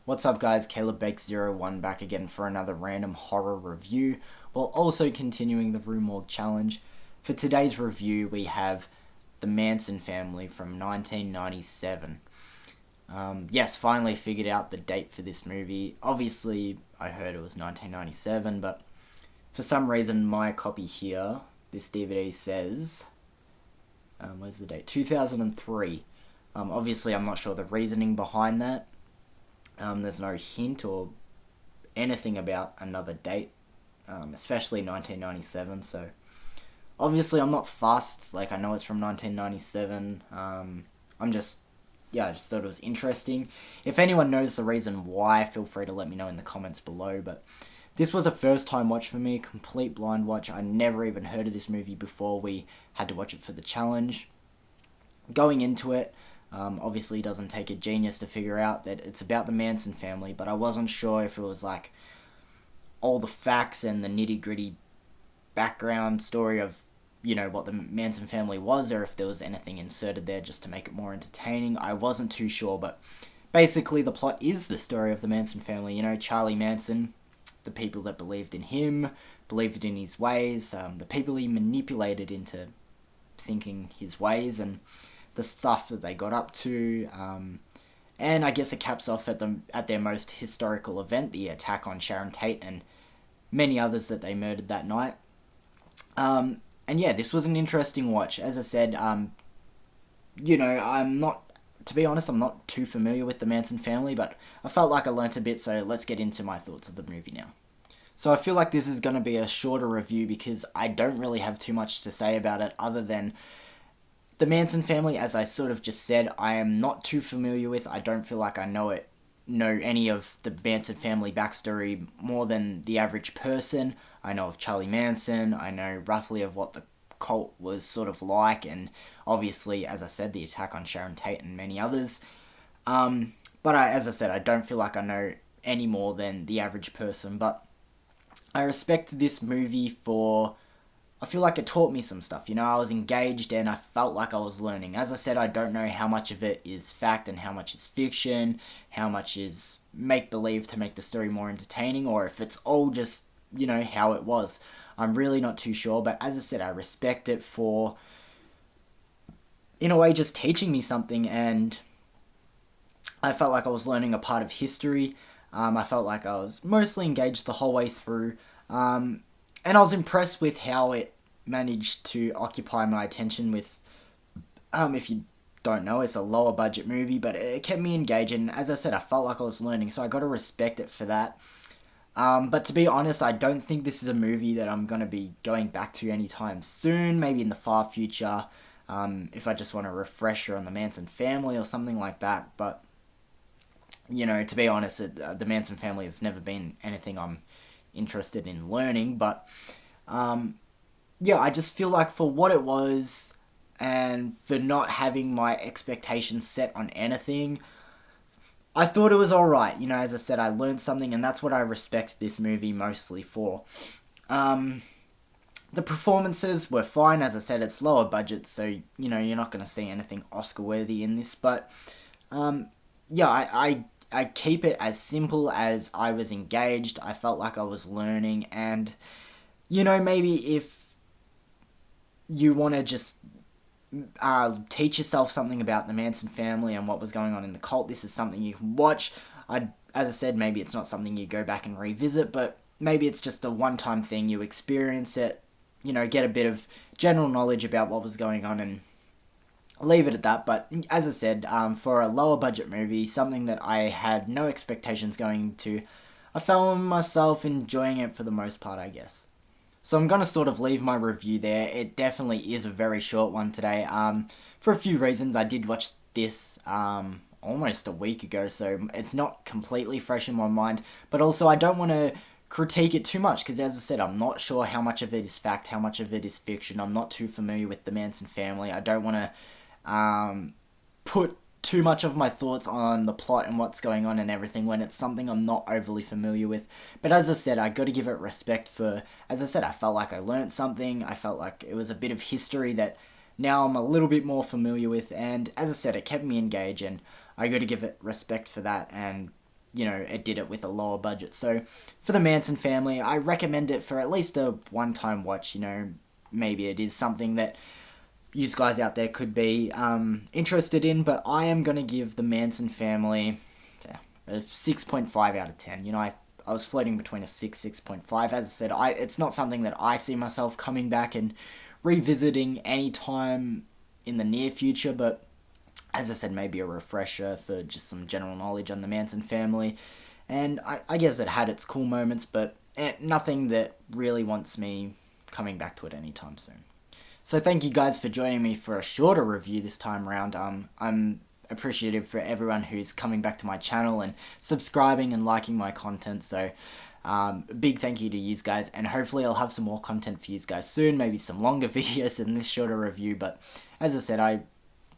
What's up guys, CalebBake01 back again for another random horror review, while also continuing the Rue Morgue challenge. For today's review we have The Manson Family from 1997. Yes, finally figured out the date for this movie. Obviously I heard it was 1997, but for some reason my copy here, this DVD says, where's the date? 2003. Obviously I'm not sure the reasoning behind that. There's no hint or anything about another date, especially 1997, so obviously I'm not fussed, like I know it's from 1997, I just thought it was interesting. If anyone knows the reason why, feel free to let me know in the comments below, but this was a first time watch for me, a complete blind watch. I never even heard of this movie before we had to watch it for the challenge. Going into it, obviously it doesn't take a genius to figure out that it's about the Manson family, but I wasn't sure if it was like all the facts and the nitty gritty background story of, you know, what the Manson family was, or if there was anything inserted there just to make it more entertaining. I wasn't too sure, but basically the plot is the story of the Manson family. You know, Charlie Manson, the people that believed in him, believed in his ways, the people he manipulated into thinking his ways, and the stuff that they got up to, and I guess it caps off at their most historical event, the attack on Sharon Tate and many others that they murdered that night. And yeah, this was an interesting watch. As I said, you know, to be honest, I'm not too familiar with the Manson family, but I felt like I learnt a bit, so let's get into my thoughts of the movie now. So I feel like this is going to be a shorter review because I don't really have too much to say about it other than the Manson family, as I sort of just said, I am not too familiar with. I don't feel like I know any of the Manson family backstory more than the average person. I know of Charlie Manson, I know roughly of what the cult was sort of like, and obviously, as I said, the attack on Sharon Tate and many others. But as I said, I don't feel like I know any more than the average person, but I respect this movie for, I feel like it taught me some stuff. You know, I was engaged and I felt like I was learning. As I said, I don't know how much of it is fact and how much is fiction, how much is make-believe to make the story more entertaining, or if it's all just, you know, how it was. I'm really not too sure, but as I said, I respect it for, in a way, just teaching me something, and I felt like I was learning a part of history. I felt like I was mostly engaged the whole way through. And I was impressed with how it managed to occupy my attention with, if you don't know, it's a lower budget movie, but it kept me engaged, and as I said, I felt like I was learning, so I got to respect it for that. But to be honest, I don't think this is a movie that I'm going to be going back to anytime soon, maybe in the far future, if I just want a refresher on the Manson family or something like that, but, you know, to be honest, the Manson family has never been anything I'm interested in learning, but yeah, I just feel like for what it was and for not having my expectations set on anything, I thought it was alright. You know, as I said, I learned something, and that's what I respect this movie mostly for. The performances were fine. As I said, it's lower budget, so, you know, you're not going to see anything Oscar-worthy in this, but yeah, I keep it as simple as I was engaged, I felt like I was learning, and, you know, maybe if you want to just teach yourself something about the Manson family and what was going on in the cult, this is something you can watch. As I said, maybe it's not something you go back and revisit, but maybe it's just a one-time thing, you experience it, you know, get a bit of general knowledge about what was going on, and leave it at that. But as I said, for a lower budget movie, something that I had no expectations going to, I found myself enjoying it for the most part, I guess. So I'm going to sort of leave my review there. It definitely is a very short one today. For a few reasons, I did watch this almost a week ago, so it's not completely fresh in my mind, but also I don't want to critique it too much, because as I said, I'm not sure how much of it is fact, how much of it is fiction. I'm not too familiar with the Manson family. I don't want to put too much of my thoughts on the plot and what's going on and everything when it's something I'm not overly familiar with. But as I said, I got to give it respect for, as I said, I felt like I learnt something. I felt like it was a bit of history that now I'm a little bit more familiar with, and as I said, it kept me engaged, and I got to give it respect for that. And it did it with a lower budget. So for the Manson Family, I recommend it for at least a one-time watch. Maybe it is something that you guys out there could be interested in, but I am going to give the Manson Family a 6.5 out of 10. I was floating between a 6.5. As I said, it's not something that I see myself coming back and revisiting anytime in the near future, but as I said, maybe a refresher for just some general knowledge on the Manson family. And I guess it had its cool moments, but nothing that really wants me coming back to it anytime soon. So thank you guys for joining me for a shorter review this time around. I'm appreciative for everyone who's coming back to my channel and subscribing and liking my content. So big thank you to you guys, and hopefully I'll have some more content for you guys soon, maybe some longer videos than this shorter review. But as I said, I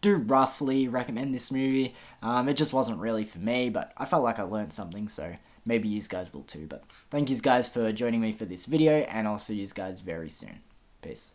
do roughly recommend this movie. It just wasn't really for me, but I felt like I learned something, so maybe you guys will too. But thank you guys for joining me for this video, and I'll see you guys very soon. Peace.